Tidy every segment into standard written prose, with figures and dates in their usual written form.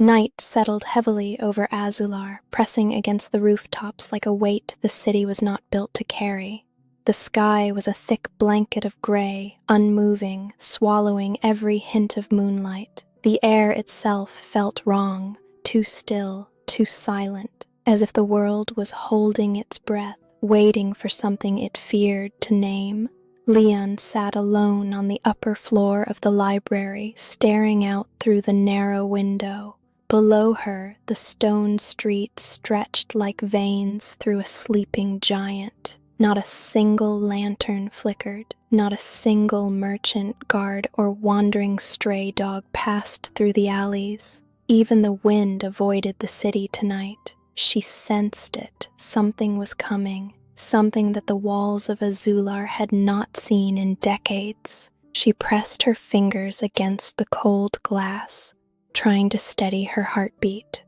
Night settled heavily over Azular, pressing against the rooftops like a weight the city was not built to carry. The sky was a thick blanket of gray, unmoving, swallowing every hint of moonlight. The air itself felt wrong, too still, too silent, as if the world was holding its breath, waiting for something it feared to name. Lian sat alone on the upper floor of the library, staring out through the narrow window. Below her, the stone streets stretched like veins through a sleeping giant. Not a single lantern flickered, not a single merchant, guard, or wandering stray dog passed through the alleys. Even the wind avoided the city tonight. She sensed it. Something was coming, something that the walls of Azular had not seen in decades. She pressed her fingers against the cold glass, trying to steady her heartbeat.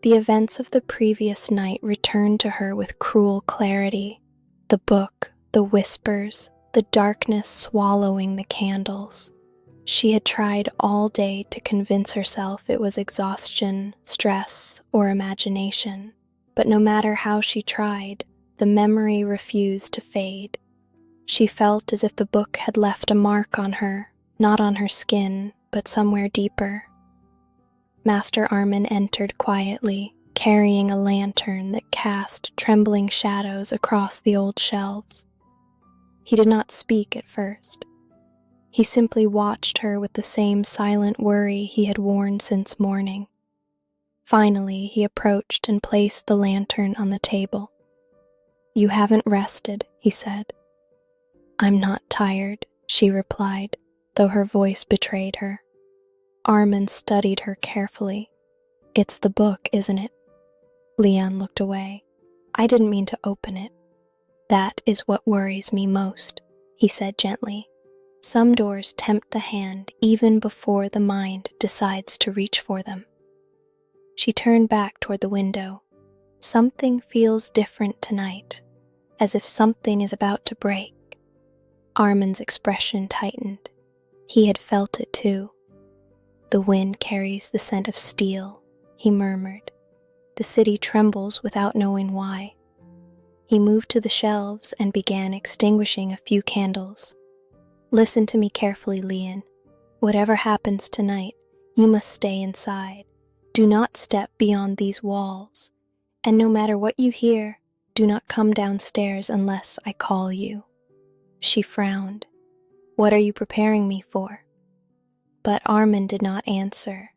The events of the previous night returned to her with cruel clarity. The book, the whispers, the darkness swallowing the candles. She had tried all day to convince herself it was exhaustion, stress, or imagination. But no matter how she tried, the memory refused to fade. She felt as if the book had left a mark on her, not on her skin, but somewhere deeper. Master Arman entered quietly, carrying a lantern that cast trembling shadows across the old shelves. He did not speak at first. He simply watched her with the same silent worry he had worn since morning. Finally, he approached and placed the lantern on the table. "You haven't rested," he said. "I'm not tired," she replied, though her voice betrayed her. Arman studied her carefully. "It's the book, isn't it?" Lian looked away. "I didn't mean to open it." "That is what worries me most," he said gently. "Some doors tempt the hand even before the mind decides to reach for them." She turned back toward the window. "Something feels different tonight, as if something is about to break." Arman's expression tightened. He had felt it too. "The wind carries the scent of steel," he murmured. "The city trembles without knowing why." He moved to the shelves and began extinguishing a few candles. "Listen to me carefully, Lian. Whatever happens tonight, you must stay inside. Do not step beyond these walls. And no matter what you hear, do not come downstairs unless I call you." She frowned. "What are you preparing me for?" But Arman did not answer.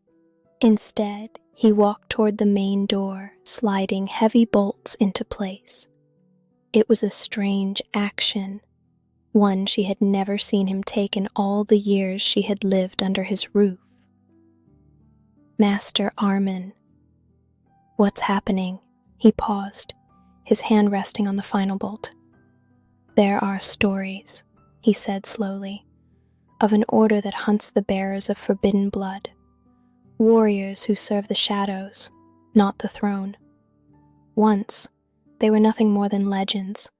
Instead, he walked toward the main door, sliding heavy bolts into place. It was a strange action, one she had never seen him take in all the years she had lived under his roof. "Master Arman." "What's happening?" He paused, his hand resting on the final bolt. "There are stories," he said slowly, "of an order that hunts the bearers of forbidden blood. Warriors who serve the shadows, not the throne. Once, they were nothing more than legends,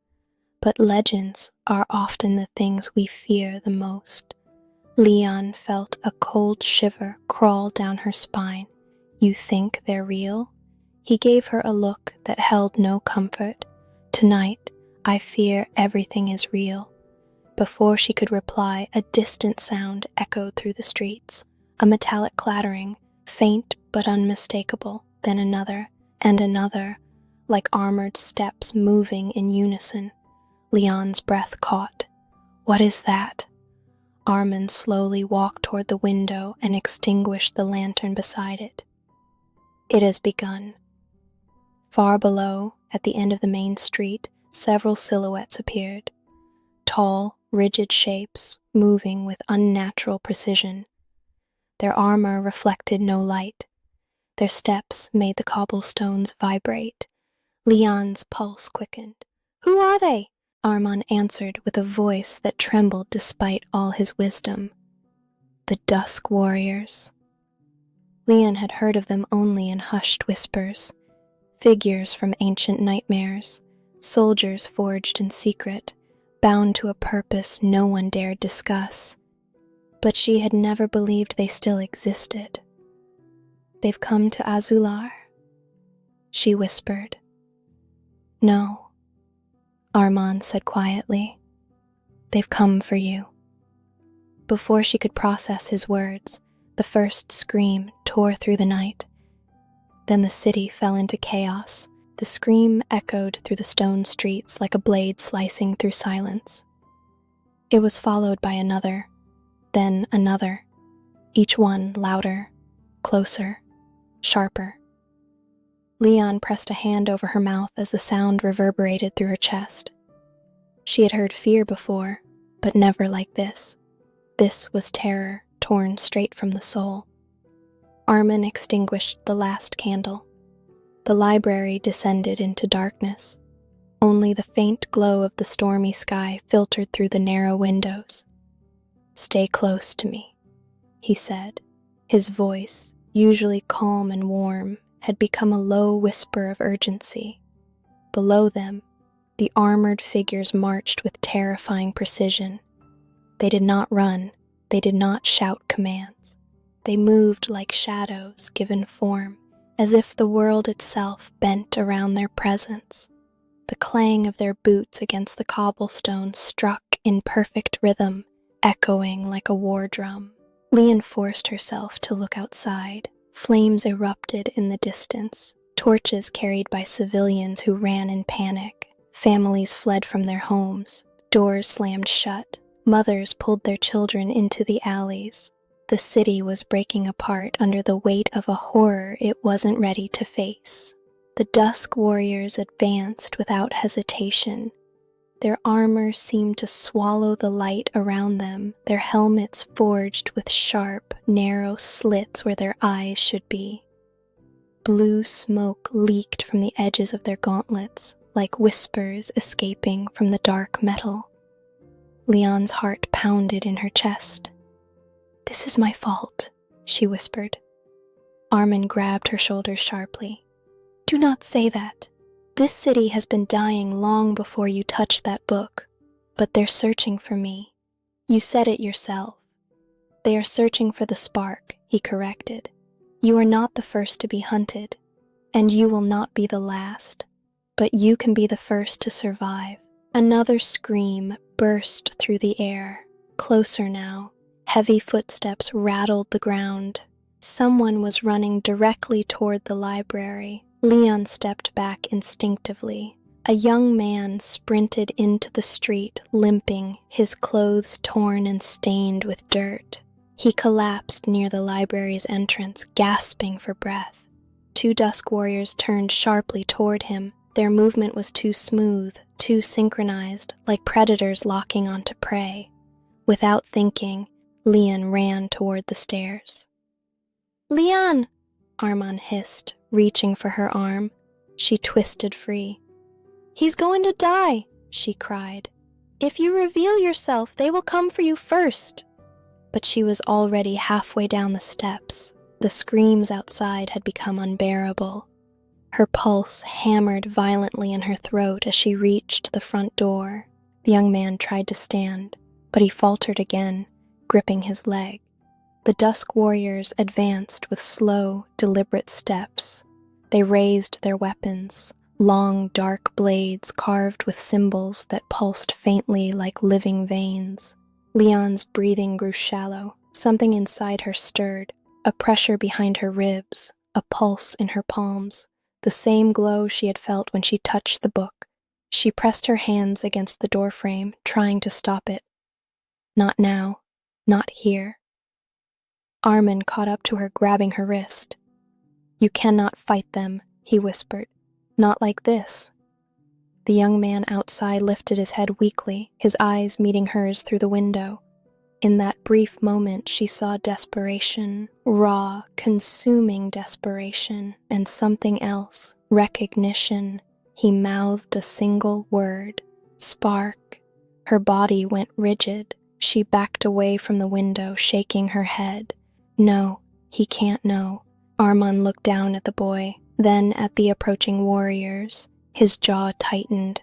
but legends are often the things we fear the most." Lian felt a cold shiver crawl down her spine. "You think they're real?" He gave her a look that held no comfort. "Tonight, I fear everything is real." Before she could reply, a distant sound echoed through the streets, a metallic clattering, faint but unmistakable, then another, and another, like armored steps moving in unison. Lian's breath caught. "What is that?" Arman slowly walked toward the window and extinguished the lantern beside it. "It has begun." Far below, at the end of the main street, several silhouettes appeared. Tall, rigid shapes, moving with unnatural precision. Their armor reflected no light. Their steps made the cobblestones vibrate. Lian's pulse quickened. "Who are they?" Arman answered with a voice that trembled despite all his wisdom. "The Dusk Warriors." Lian had heard of them only in hushed whispers. Figures from ancient nightmares, soldiers forged in secret, bound to a purpose no one dared discuss. But she had never believed they still existed. They've come to Azular, she whispered. No, Arman said quietly. They've come for you. Before she could process his words, the first scream tore through the night. Then the city fell into chaos. The scream echoed through the stone streets like a blade slicing through silence. It was followed by another, then another, each one louder, closer, sharper. Lian pressed a hand over her mouth as the sound reverberated through her chest. She had heard fear before, but never like this. This was terror torn straight from the soul. Arman extinguished the last candle. The library descended into darkness. Only the faint glow of the stormy sky filtered through the narrow windows. "Stay close to me," he said. His voice, usually calm and warm, had become a low whisper of urgency. Below them, the armored figures marched with terrifying precision. They did not run, they did not shout commands. They moved like shadows given form, as if the world itself bent around their presence. The clang of their boots against the cobblestones struck in perfect rhythm, echoing like a war drum. Lian forced herself to look outside. Flames erupted in the distance, torches carried by civilians who ran in panic. Families fled from their homes, doors slammed shut, mothers pulled their children into the alleys. The city was breaking apart under the weight of a horror it wasn't ready to face. The Dusk Warriors advanced without hesitation. Their armor seemed to swallow the light around them, their helmets forged with sharp, narrow slits where their eyes should be. Blue smoke leaked from the edges of their gauntlets, like whispers escaping from the dark metal. Lian's heart pounded in her chest. "This is my fault," she whispered. Arman grabbed her shoulders sharply. "Do not say that. This city has been dying long before you touched that book, but they're searching for me. You said it yourself. They are searching for the spark," he corrected. "You are not the first to be hunted, and you will not be the last, but you can be the first to survive." Another scream burst through the air, closer now. Heavy footsteps rattled the ground. Someone was running directly toward the library. Lian stepped back instinctively. A young man sprinted into the street, limping, his clothes torn and stained with dirt. He collapsed near the library's entrance, gasping for breath. Two Dusk Warriors turned sharply toward him. Their movement was too smooth, too synchronized, like predators locking onto prey. Without thinking, Lian ran toward the stairs. "Lian!" Arman hissed, reaching for her arm. She twisted free. "He's going to die," she cried. "If you reveal yourself, they will come for you first." But she was already halfway down the steps. The screams outside had become unbearable. Her pulse hammered violently in her throat as she reached the front door. The young man tried to stand, but he faltered again, gripping his leg. The Dusk Warriors advanced with slow, deliberate steps. They raised their weapons, long, dark blades carved with symbols that pulsed faintly like living veins. Lian's breathing grew shallow. Something inside her stirred, a pressure behind her ribs, a pulse in her palms, the same glow she had felt when she touched the book. She pressed her hands against the doorframe, trying to stop it. Not now, not here. Arman caught up to her, grabbing her wrist. "You cannot fight them," he whispered. "Not like this." The young man outside lifted his head weakly, his eyes meeting hers through the window. In that brief moment, she saw desperation, raw, consuming desperation, and something else, recognition. He mouthed a single word, "Spark." Her body went rigid. She backed away from the window, shaking her head. No, he can't know. Arman looked down at the boy, then at the approaching warriors. His jaw tightened.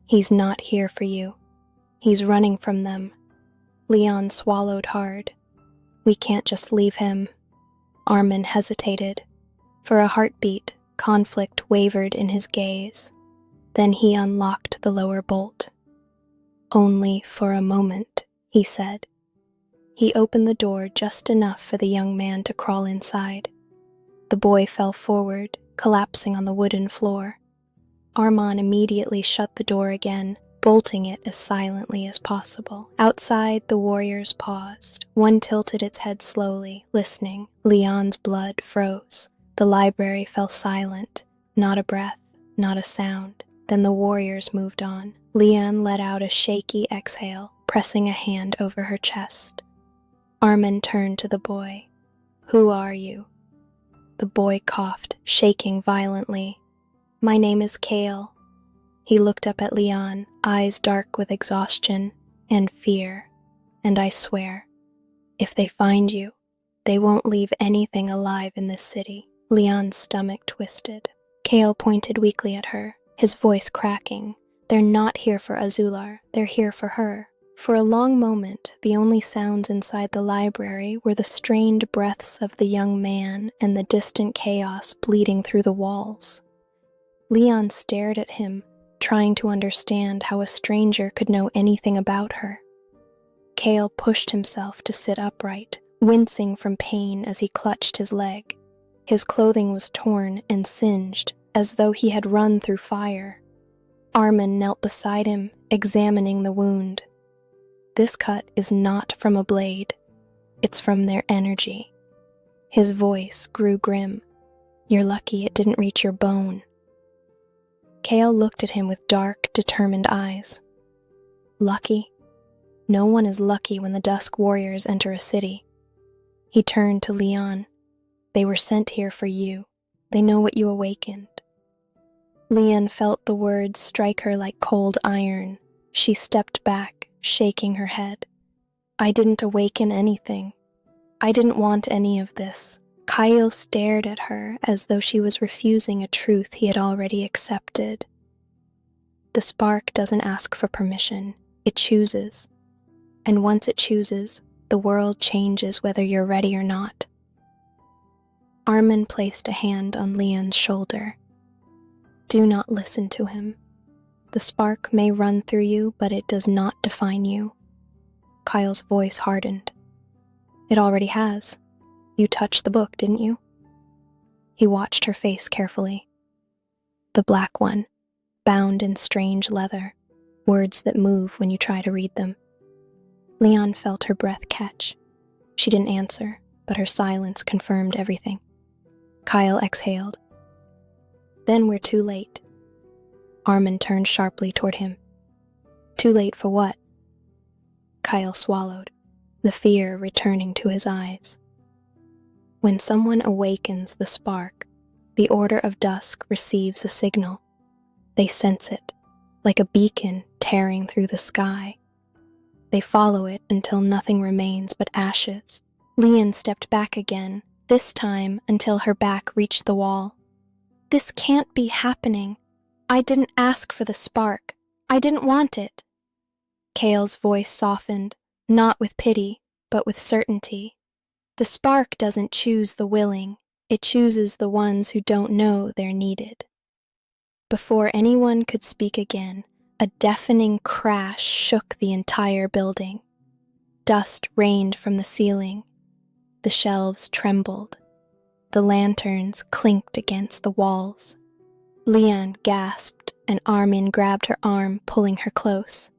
"He's not here for you. He's running from them." Lian swallowed hard. "We can't just leave him." Arman hesitated. For a heartbeat, conflict wavered in his gaze. Then he unlocked the lower bolt. "Only for a moment," he said. He opened the door just enough for the young man to crawl inside. The boy fell forward, collapsing on the wooden floor. Arman immediately shut the door again, bolting it as silently as possible. Outside, the warriors paused. One tilted its head slowly, listening. Lian's blood froze. The library fell silent. Not a breath, not a sound. Then the warriors moved on. Lian let out a shaky exhale, pressing a hand over her chest. Arman turned to the boy. "Who are you?" The boy coughed, shaking violently. "My name is Kale." He looked up at Lian, eyes dark with exhaustion and fear. "And I swear, if they find you, they won't leave anything alive in this city." Lian's stomach twisted. Kale pointed weakly at her, his voice cracking. "They're not here for Azular, they're here for her." For a long moment, the only sounds inside the library were the strained breaths of the young man and the distant chaos bleeding through the walls. Lian stared at him, trying to understand how a stranger could know anything about her. Kale pushed himself to sit upright, wincing from pain as he clutched his leg. His clothing was torn and singed, as though he had run through fire. Arman knelt beside him, examining the wound. "This cut is not from a blade. It's from their energy." His voice grew grim. "You're lucky it didn't reach your bone." Kale looked at him with dark, determined eyes. "Lucky? No one is lucky when the Dusk Warriors enter a city." He turned to Lian. "They were sent here for you. They know what you awakened." Lian felt the words strike her like cold iron. She stepped back, shaking her head. "I didn't awaken anything. I didn't want any of this." Kyle stared at her as though she was refusing a truth he had already accepted. "The spark doesn't ask for permission. It chooses. And once it chooses, the world changes whether you're ready or not." Arman placed a hand on Lian's shoulder. "Do not listen to him. The spark may run through you, but it does not define you." Kyle's voice hardened. "It already has. You touched the book, didn't you?" He watched her face carefully. "The black one, bound in strange leather, words that move when you try to read them." Lian felt her breath catch. She didn't answer, but her silence confirmed everything. Kyle exhaled. "Then we're too late." Arman turned sharply toward him. "Too late for what?" Kyle swallowed, the fear returning to his eyes. "When someone awakens the spark, the Order of Dusk receives a signal. They sense it, like a beacon tearing through the sky. They follow it until nothing remains but ashes." Lian stepped back again, this time until her back reached the wall. "This can't be happening. I didn't ask for the spark. I didn't want it." Kale's voice softened, not with pity, but with certainty. "The spark doesn't choose the willing. It chooses the ones who don't know they're needed." Before anyone could speak again, a deafening crash shook the entire building. Dust rained from the ceiling. The shelves trembled. The lanterns clinked against the walls. Lian gasped, and Arman grabbed her arm, pulling her close.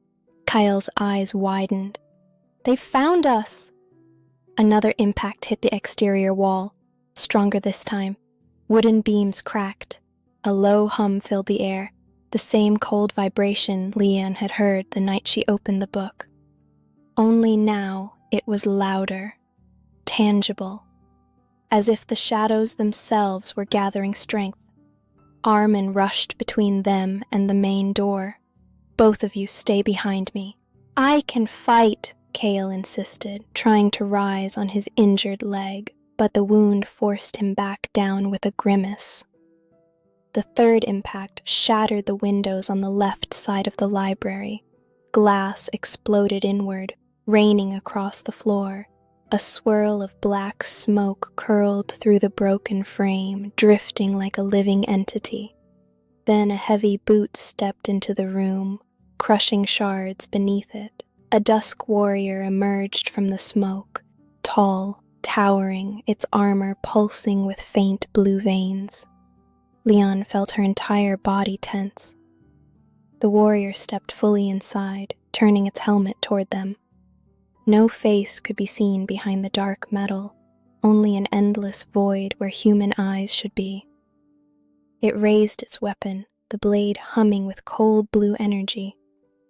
Kyle's eyes widened. "They found us!" Another impact hit the exterior wall, stronger this time. Wooden beams cracked. A low hum filled the air, the same cold vibration Lian had heard the night she opened the book. Only now it was louder, tangible, as if the shadows themselves were gathering strength. Arman rushed between them and the main door. "Both of you stay behind me." "I can fight," Kale insisted, trying to rise on his injured leg, but the wound forced him back down with a grimace. The third impact shattered the windows on the left side of the library. Glass exploded inward, raining across the floor. A swirl of black smoke curled through the broken frame, drifting like a living entity. Then a heavy boot stepped into the room, crushing shards beneath it. A Dusk Warrior emerged from the smoke, tall, towering, its armor pulsing with faint blue veins. Lian felt her entire body tense. The warrior stepped fully inside, turning its helmet toward them. No face could be seen behind the dark metal, only an endless void where human eyes should be. It raised its weapon, the blade humming with cold blue energy.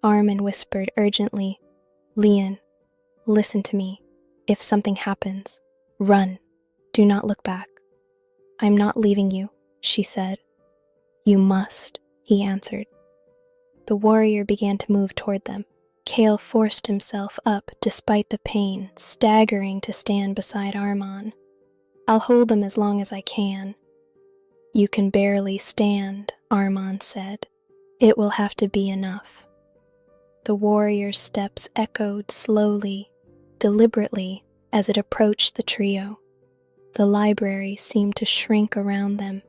Arman whispered urgently, "Lian, listen to me. If something happens, run. Do not look back." "I'm not leaving you," she said. "You must," he answered. The warrior began to move toward them. Kale forced himself up despite the pain, staggering to stand beside Arman. "I'll hold them as long as I can." "You can barely stand," Arman said. "It will have to be enough." The warrior's steps echoed slowly, deliberately, as it approached the trio. The library seemed to shrink around them,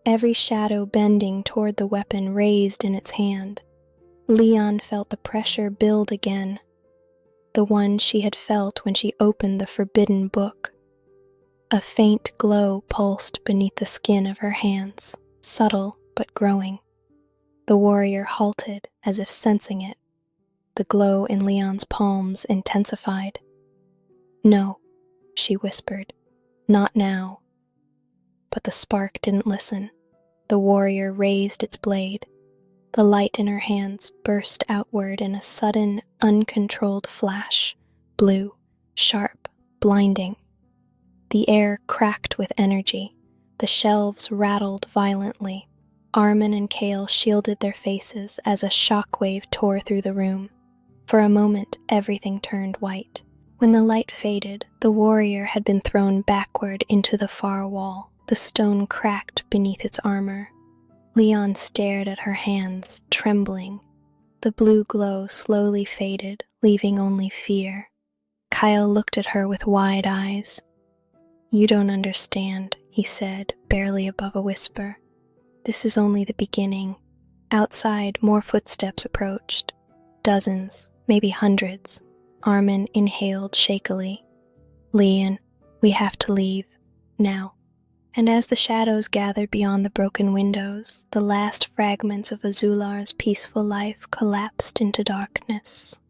every shadow bending toward the weapon raised in its hand. Lian felt the pressure build again, the one she had felt when she opened the forbidden book. A faint glow pulsed beneath the skin of her hands, subtle but growing. The warrior halted as if sensing it. The glow in Lian's palms intensified. "No," she whispered, "not now." But the spark didn't listen. The warrior raised its blade. The light in her hands burst outward in a sudden, uncontrolled flash, blue, sharp, blinding. The air cracked with energy. The shelves rattled violently. Arman and Kale shielded their faces as a shockwave tore through the room. For a moment, everything turned white. When the light faded, the warrior had been thrown backward into the far wall. The stone cracked beneath its armor. Lian stared at her hands, trembling. The blue glow slowly faded, leaving only fear. Kyle looked at her with wide eyes. "You don't understand," he said, barely above a whisper. "This is only the beginning." Outside, more footsteps approached. Dozens, maybe hundreds. Arman inhaled shakily. "Lian, we have to leave. Now." And as the shadows gathered beyond the broken windows, the last fragments of Azular's peaceful life collapsed into darkness.